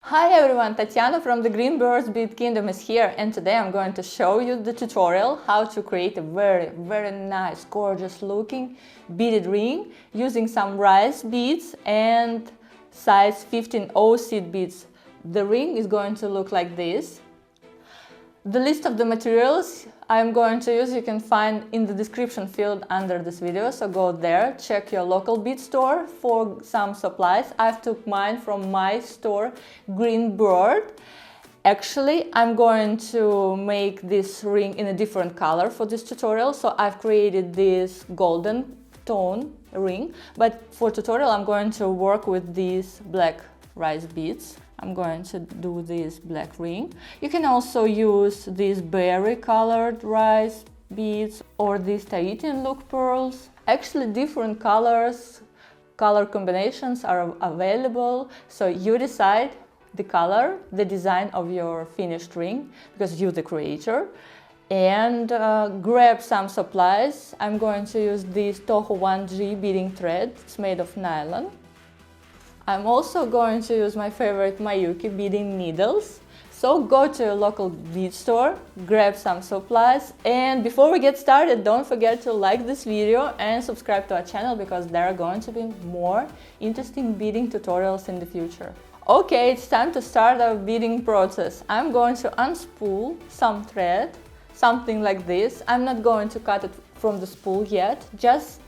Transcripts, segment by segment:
Hi everyone, Tatiana from the Greenbird's Bead Kingdom is here, and today I'm going to show you the tutorial how to create a very nice, gorgeous looking beaded ring using some rice beads and size 15-0 seed beads. The ring is going to look like this. The list of the materials I'm going to use you can find in the description field under this video, so go there, check your local bead store for some supplies. I've took mine from my store Greenbird. Actually, I'm going to make this ring in a different color for this tutorial, so I've created this golden tone ring, but for tutorial I'm going to work with these black rice beads. I'm going to do this black ring. You can also use these berry colored rice beads or these Tahitian look pearls. Actually, different color combinations are available, so you decide the color, the design of your finished ring, because you're the creator. And grab some supplies. I'm going to use this Toho 1G beading thread. It's made of nylon. I'm also going to use my favorite Mayuki beading needles. So go to your local bead store, grab some supplies, and before we get started, don't forget to like this video and subscribe to our channel because there are going to be more interesting beading tutorials in the future. Okay, it's time to start our beading process. I'm going to unspool some thread, something like this. I'm not going to cut it from the spool yet, just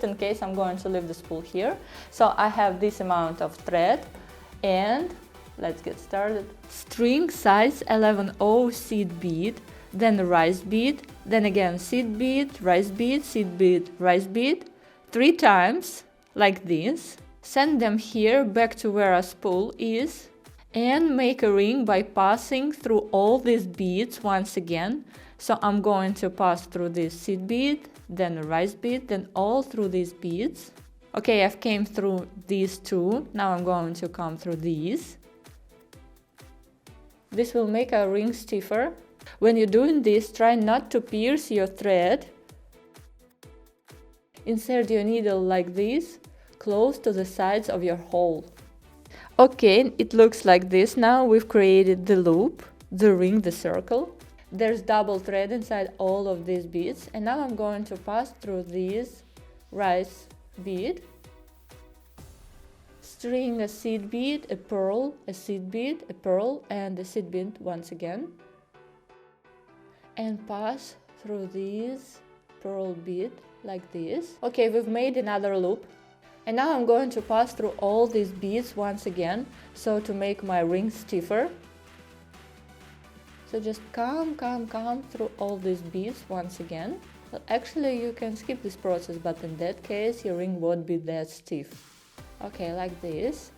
in case I'm going to leave the spool here. So I have this amount of thread and let's get started. String size 11-0 seed bead, then rice bead, then again seed bead, rice bead, seed bead, rice bead, 3 times like this. Send them here back to where our spool is and make a ring by passing through all these beads once again. So I'm going to pass through this seed bead, then a rice bead, then all through these beads. Okay, I've came through these two. Now I'm going to come through these. This will make our ring stiffer. When you're doing this, try not to pierce your thread. Insert your needle like this, close to the sides of your hole. Okay, it looks like this. Now we've created the loop, the ring, the circle. There's double thread inside all of these beads, and now I'm going to pass through this rice bead, string a seed bead, a pearl, a seed bead, a pearl, and a seed bead once again, and pass through this pearl bead like this. Okay, we've made another loop, and now I'm going to pass through all these beads once again, so to make my ring stiffer. So just come through all these beads once again. Well, actually you can skip this process, but in that case your ring won't be that stiff. Okay, like this.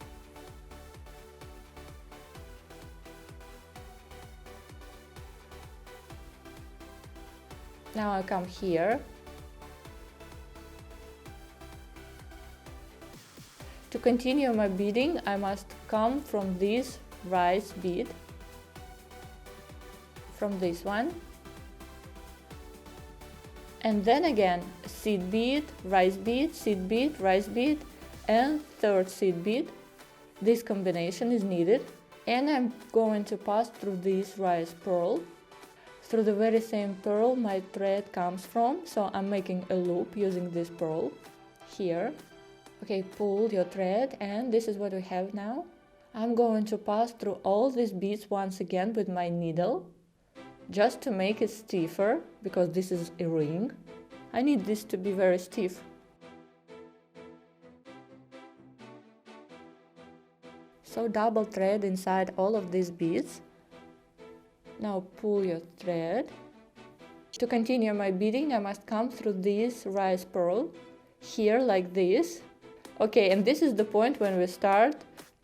Now I come here. To continue my beading, I must come from this rice bead, from this one, and then again seed bead, rice bead, seed bead, rice bead, and third seed bead. This combination is needed, and I'm going to pass through this rice pearl, through the very same pearl my thread comes from, so I'm making a loop using this pearl here. Okay, pull your thread, and this is what we have now. I'm going to pass through all these beads once again with my needle, just to make it stiffer, because this is a ring. I need this to be very stiff. So double thread inside all of these beads. Now pull your thread. To continue my beading, I must come through this rice pearl, here like this. Okay, and this is the point when we start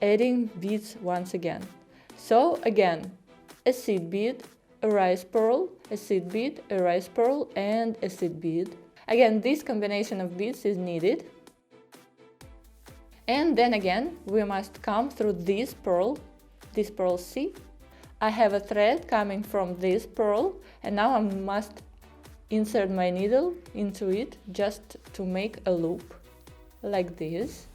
adding beads once again. So again, a seed bead, a rice pearl, a seed bead, a rice pearl, and a seed bead. Again, this combination of beads is needed. And then again, we must come through this pearl C. I have a thread coming from this pearl, and now I must insert my needle into it just to make a loop, like this.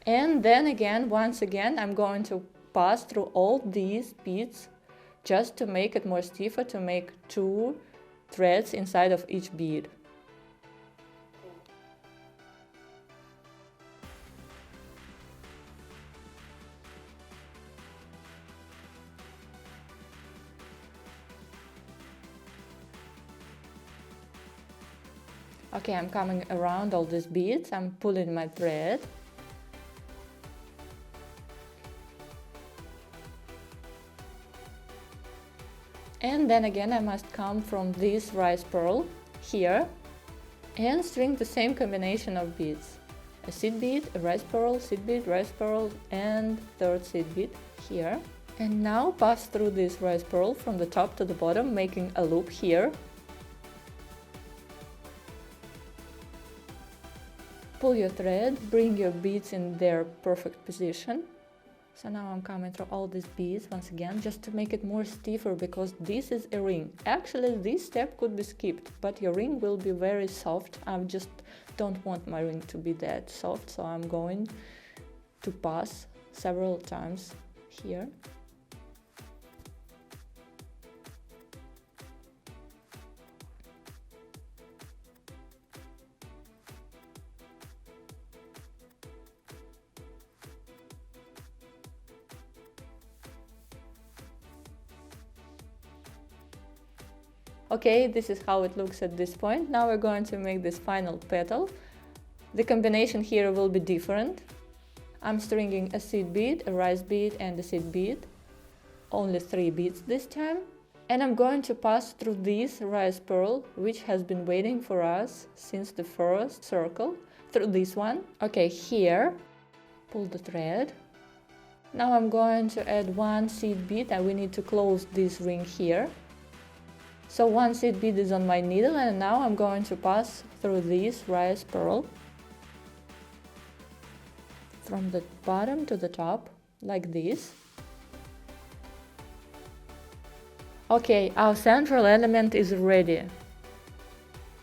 And then again, once again, I'm going to pass through all these beads just to make it more stiffer, to make 2 threads inside of each bead. Okay, I'm coming around all these beads, I'm pulling my thread. And then again I must come from this rice pearl here and string the same combination of beads. A seed bead, a rice pearl, seed bead, rice pearl, and third seed bead here. And now pass through this rice pearl from the top to the bottom, making a loop here. Pull your thread, bring your beads in their perfect position. So now I'm coming through all these beads once again, just to make it more stiffer, because this is a ring. Actually, this step could be skipped, but your ring will be very soft. I just don't want my ring to be that soft, so I'm going to pass several times here. Okay, this is how it looks at this point. Now we're going to make this final petal. The combination here will be different. I'm stringing a seed bead, a rice bead, and a seed bead. Only 3 beads this time. And I'm going to pass through this rice pearl, which has been waiting for us since the first circle, through this one. Okay, here, pull the thread. Now I'm going to add 1 seed bead, and we need to close this ring here. So 1 seed bead is on my needle, and now I'm going to pass through this rice pearl from the bottom to the top, like this. Okay, our central element is ready.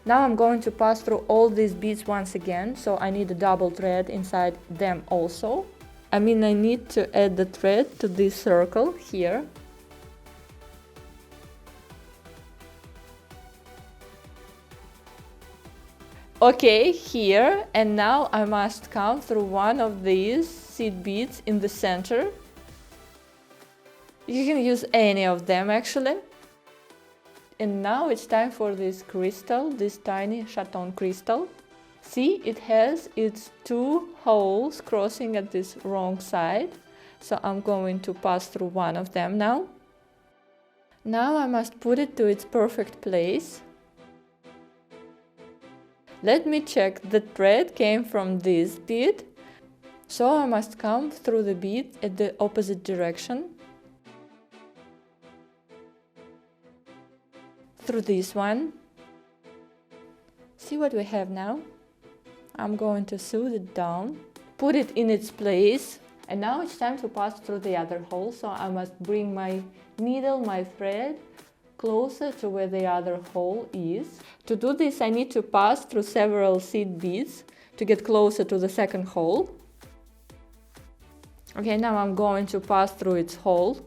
Now I'm going to pass through all these beads once again, so I need a double thread inside them also. I need to add the thread to this circle here. Okay, here, and now I must come through one of these seed beads in the center. You can use any of them actually. And now it's time for this crystal, this tiny chaton crystal. See, it has its 2 holes crossing at this wrong side. So I'm going to pass through one of them now. Now I must put it to its perfect place. Let me check, the thread came from this bead, so I must come through the bead at the opposite direction. Through this one. See what we have now? I'm going to sew it down, put it in its place, and now it's time to pass through the other hole, so I must bring my needle, my thread, closer to where the other hole is. To do this, I need to pass through several seed beads to get closer to the second hole. Okay, now I'm going to pass through its hole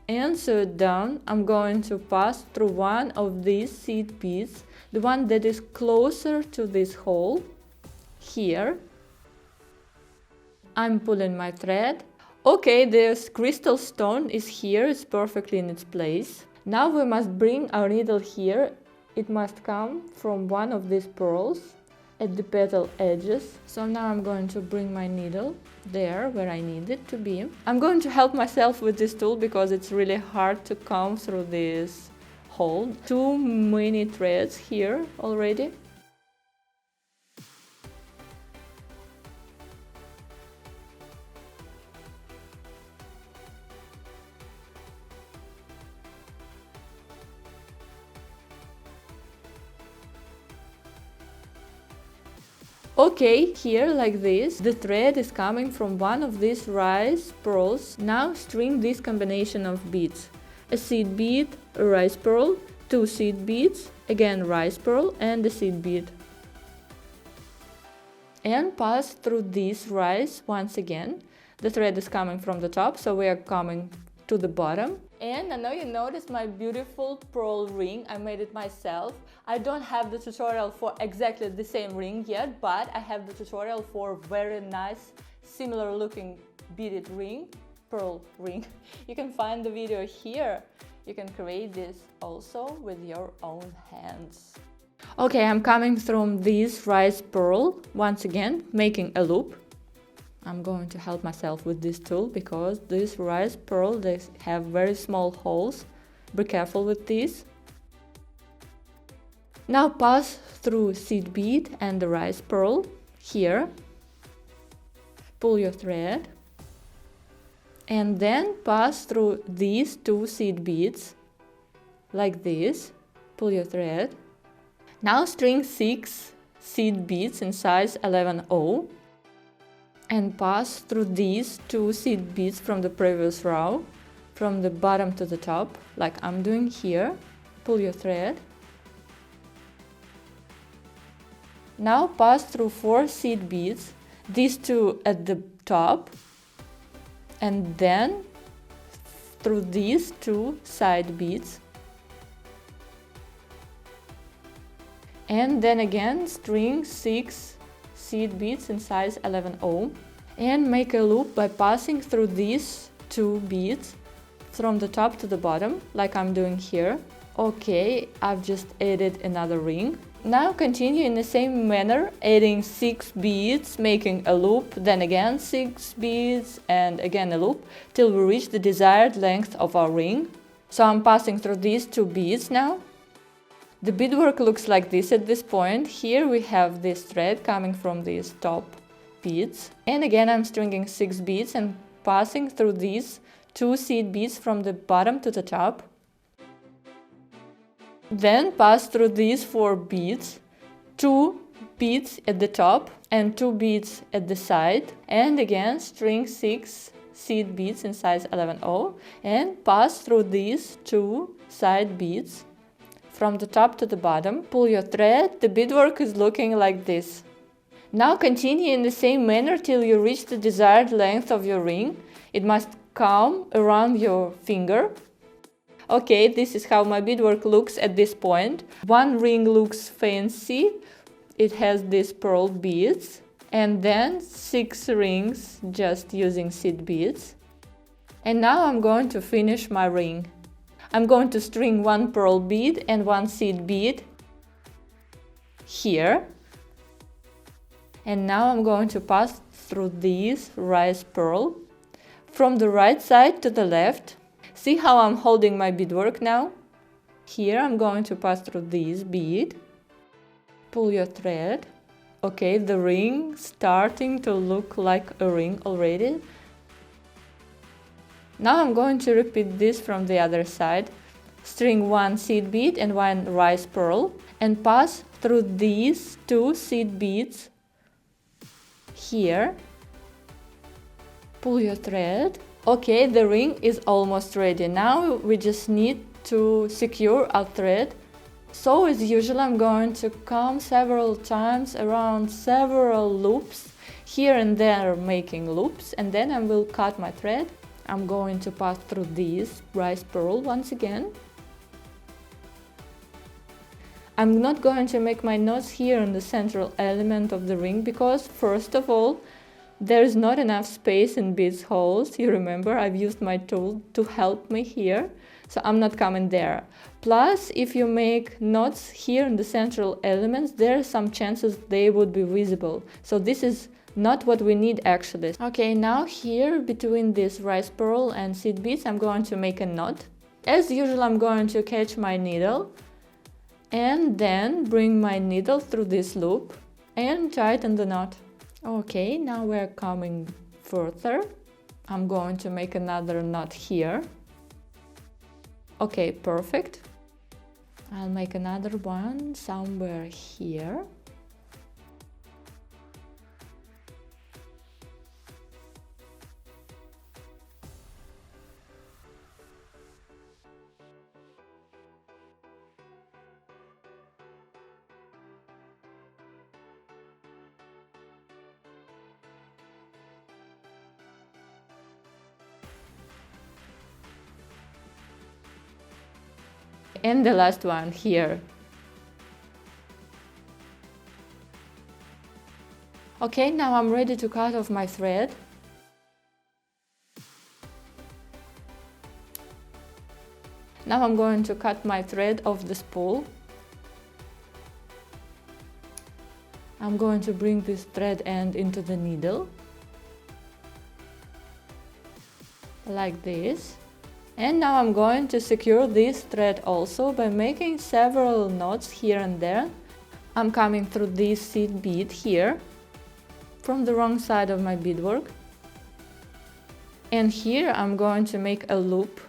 and sew it down. I'm going to pass through one of these seed beads, the one that is closer to this hole here. I'm pulling my thread. Okay, this crystal stone is here, it's perfectly in its place. Now we must bring our needle here. It must come from one of these pearls at the petal edges. So now I'm going to bring my needle there where I need it to be. I'm going to help myself with this tool because it's really hard to come through this hole. Too many threads here already. Okay, here like this, the thread is coming from one of these rice pearls. Now string this combination of beads. A seed bead, a rice pearl, 2 seed beads, again rice pearl and a seed bead. And pass through this rice once again. The thread is coming from the top, so we are coming to the bottom. And I know you noticed my beautiful pearl ring. I made it myself. I don't have the tutorial for exactly the same ring yet, but I have the tutorial for very nice, similar looking beaded ring, pearl ring. You can find the video here. You can create this also with your own hands. Okay, I'm coming from this rice pearl, once again, making a loop. I'm going to help myself with this tool because this rice pearl, they have very small holes. Be careful with this. Now pass through seed bead and the rice pearl here. Pull your thread. And then pass through these two seed beads like this. Pull your thread. Now string 6 seed beads in size 11/0. And pass through these two seed beads from the previous row, from the bottom to the top, like I'm doing here. Pull your thread. Now pass through 4 seed beads, these two at the top, and then through these 2 side beads. And then again string 6 seed beads in size 11/0 and make a loop by passing through these 2 beads from the top to the bottom, like I'm doing here. Okay, I've just added another ring. Now continue in the same manner, adding 6 beads, making a loop, then again 6 beads and again a loop, till we reach the desired length of our ring. So I'm passing through these 2 beads now. The beadwork looks like this at this point. Here we have this thread coming from these top beads. And again I'm stringing 6 beads and passing through these 2 seed beads from the bottom to the top. Then pass through these 4 beads, 2 beads at the top and 2 beads at the side. And again string 6 seed beads in size 11/0 and pass through these 2 side beads. From the top to the bottom, pull your thread. The beadwork is looking like this. Now continue in the same manner till you reach the desired length of your ring. It must come around your finger. Okay, this is how my beadwork looks at this point. One ring looks fancy. It has these pearl beads. And then 6 rings just using seed beads. And now I'm going to finish my ring. I'm going to string 1 pearl bead and 1 seed bead here. And now I'm going to pass through these rice pearl from the right side to the left. See how I'm holding my beadwork now? Here I'm going to pass through this bead. Pull your thread. Okay, the ring starting to look like a ring already. Now I'm going to repeat this from the other side. String 1 seed bead and 1 rice pearl and pass through these 2 seed beads here. Pull your thread. Okay, the ring is almost ready. Now we just need to secure our thread. So as usual, I'm going to come several times around several loops, here and there making loops, and then I will cut my thread. I'm going to pass through this rice pearl once again. I'm not going to make my knots here in the central element of the ring because, first of all, there's not enough space in beads holes. You remember, I've used my tool to help me here, so I'm not coming there. Plus, if you make knots here in the central elements, there are some chances they would be visible. So this is not what we need actually. Okay, now here between this rice pearl and seed beads, I'm going to make a knot. As usual, I'm going to catch my needle and then bring my needle through this loop and tighten the knot. Okay, now we're coming further. I'm going to make another knot here. Okay, perfect. I'll make another one somewhere here. And the last one here. Okay, now I'm ready to cut off my thread. Now I'm going to cut my thread off the spool. I'm going to bring this thread end into the needle, like this. And now I'm going to secure this thread also by making several knots here and there. I'm coming through this seed bead here, from the wrong side of my beadwork. And here I'm going to make a loop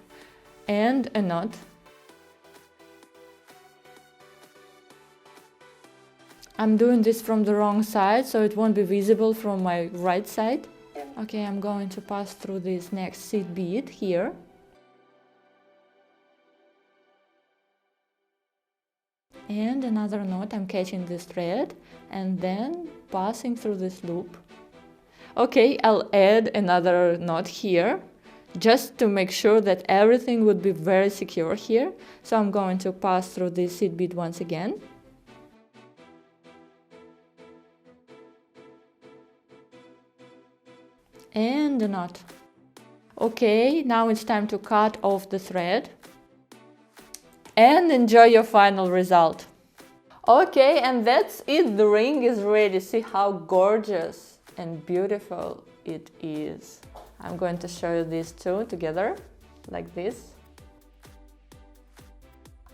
and a knot. I'm doing this from the wrong side, so it won't be visible from my right side. Okay, I'm going to pass through this next seed bead here. And another knot, I'm catching this thread and then passing through this loop. Okay, I'll add another knot here, just to make sure that everything would be very secure here. So I'm going to pass through this seed bead once again. And a knot. Okay, now it's time to cut off the thread and enjoy your final result. Okay, and that's it. The ring is ready. See how gorgeous and beautiful it is. I'm going to show you these two together, like this.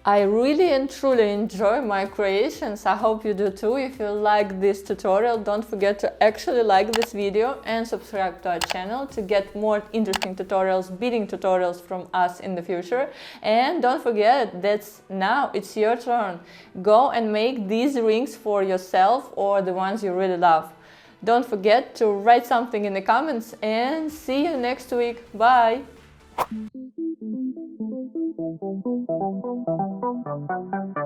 I really and truly enjoy my creations. I hope you do too. If you like this tutorial, don't forget to actually like this video and subscribe to our channel to get more interesting tutorials, beading tutorials from us in the future. And don't forget that now it's your turn. Go and make these rings for yourself or the ones you really love. Don't forget to write something in the comments and see you next week. Bye! Thank you.